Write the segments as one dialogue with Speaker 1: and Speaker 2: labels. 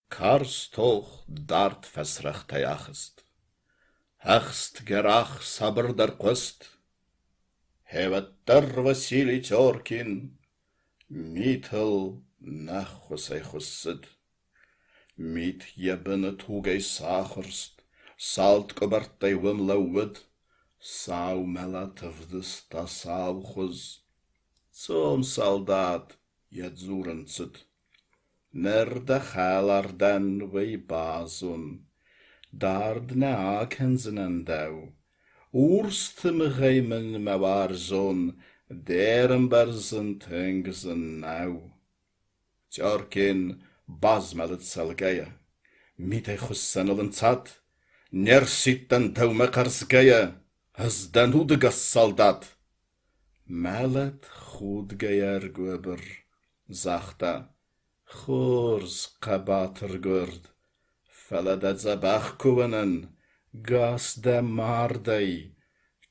Speaker 1: Kars toch dart fesrecht tejachest. Hechst gerach sabr der quest. Hevetter Василий Теркин. Митл нахвасай хусsid. Mit jebene toegei sagerst. Salt kobartay wimlawid. Sau melatavdus ta sauchus. Zum soldaat jedzurentsit. Ner de chalarden wei bazun. Dard na akenzen en dau. Oerst me geimen me warzon. Deren berzen tengzen nou. Tjarkin baz met het selgeie. Mit ei chussenel en tzad. Ner sit en dau me karsgeie. Has den hoedegas soldat. Melet goed geier gober. Zachta. Chors qabater gurd. Felle dat zabach koenen. Gas de maardei.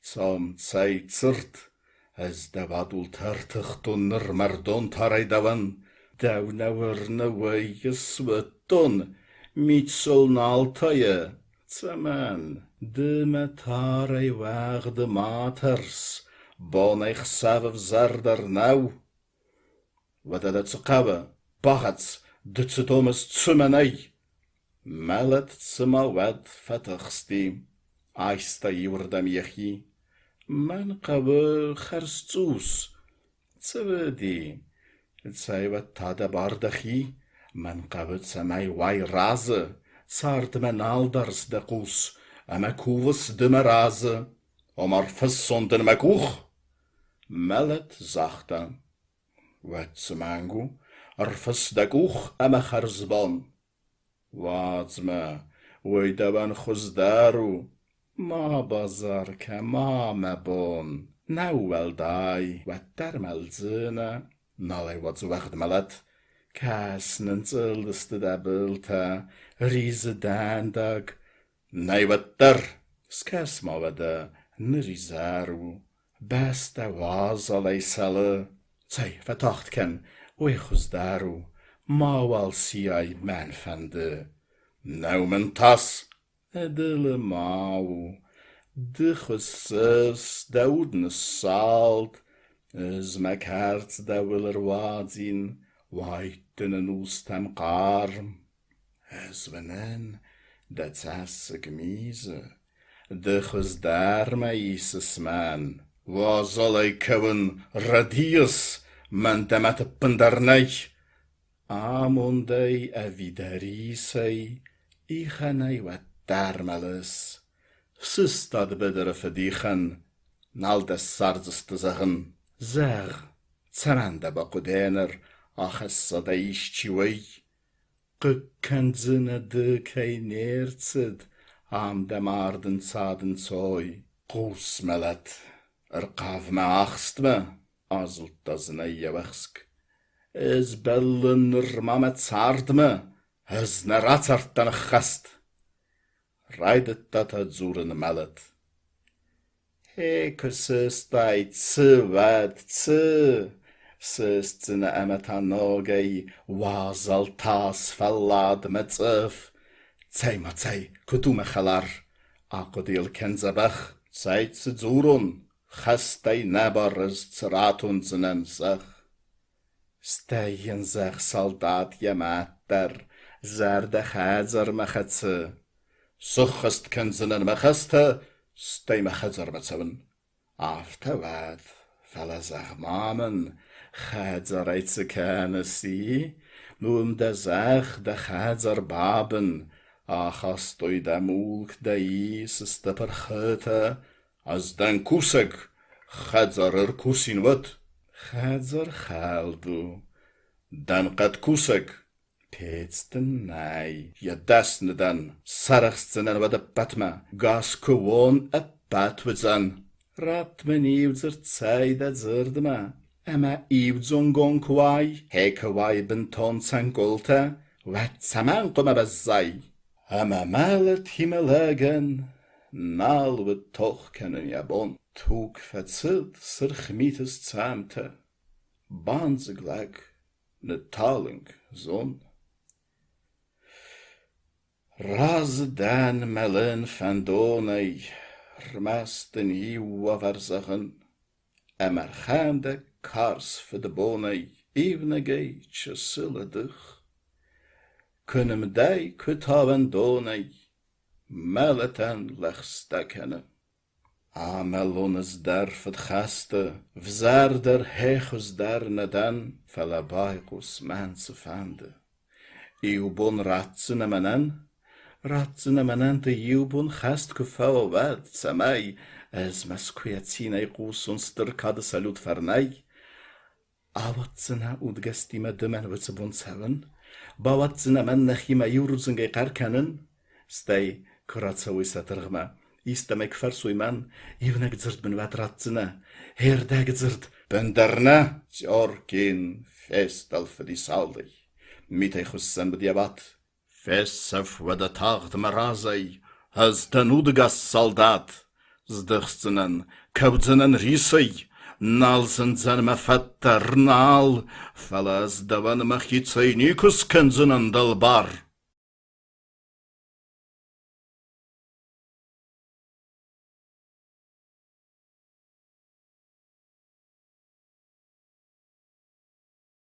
Speaker 1: Zum zert. As de wadul tertig donner maar don taraidawan. Dau nauwer na wei geswitton. Mit sol naaltaie. Tsaman. De metarai waag de maters. Bon eich savv zarder nou. Wat dat ze kawe. Bagats. Dit ze domes tsumanai. Melet tsima wad fatagsti. Aista iwrdam yechi. Man qabe kharstous. Tsavadi. Tsai wat tada bardachi. Man qabe tsamai wai raze. Tsart men aldars de qus. Ama kuvus de meraze. Omar fassonden makuch. Melet zachta. Wat tsamangu. Arfas de kuch ama kharzban. Watzma. Waidaban khuzdaru. ما بازار که ما مبون نوول دای و در ملزنه نالی وات وقت ملت کس ننزل دست دبلتا ریز دندگ نیوت در سکس ما وده نریزارو بست واز علی ساله تی فتاخت کن وی خوزدارو ما وال سیای من فنده نو من تاس Edele mau, de chusses, dauden salt, mijn hart dat wil wadzin, waiten en oestem karm. Wenen, dat zasse gemize, de chus daar is man, wa zal ik kouden radius, man demet pendernij. Amondei eviderisei, ichanei wat Darmelis, Sistad bedere verdichen, Naldes sardes te zeggen, Zeg, Tsaranda bakudener, Achessa ishchiwei, Gekenzine de kei neertzid, Am de maarden zaden zoi, Goes melet, Qav me achst me, Azelt das neie wechsk, Is bellen mamet zard me, Is neratzart dan gast, Rijdet dat het zoeren melet. Heke sistai tse wad tse. Sistine emetanogei wazal tas fallad metzef. Tsai ma tsai kutume chalar. Akodil kenzabach. Tsai tse zoeren. Chastai nebaris tsratun zinem zech. Steien zech soldaat jemater. Zerde chazer mechatse. Suchast kenzen en mechaste, stay mechazer metzeven. Afterward, felazach mamen, chazer eitze kenesi, de zach de chazer baben, achastoi de mulk de is stepper chete, as den kusek, chazer kusin wat, chazer chaldu, dan qat kusek, Peetsten nei, je desne den, sarachsten en wat de patma, gas gewoon a patwitsan. Rat men iwzer tsai dat zerde ma, Emma iwzon gon kwai, heke wai benton sangolta, wat saman koma bazai. Emma malet himelegen, nal wit toch kenen jabon, toek vetzit sirchmites tsamte, banzeglag, ne taling zon. Razdan melin fandonay, rmasten hiwa varzachen, emerchande kars fedebonay, evnegay chasilledig. Kunem dij kutaven donay, meleten lechstekene. Amelones der fedgaste, vzarder hechus der neden, felabaicus mense fande. Iubon ratsen menen te iubon gast kufau wed, samai, es meskuyatsina iqusun stirkade salut fernay. Awatsina udgestime demen witzebon seven, bawatsina men nechima jurzen gekarkenen, stay kuratsawi satergma. İstemek fersuyman, ivne gzırt bin vatratsına, herde gzırt, benderna, tjorkin, fest alfedi saldi. Mitay khussan bediabat, fessaf vada tagd marazay, hazdan udgas saldat, zdighstsinen, kabdzinen risay, nalzın zanma fattar nal, falaz davan machitsay nikus kenzinen dalbar.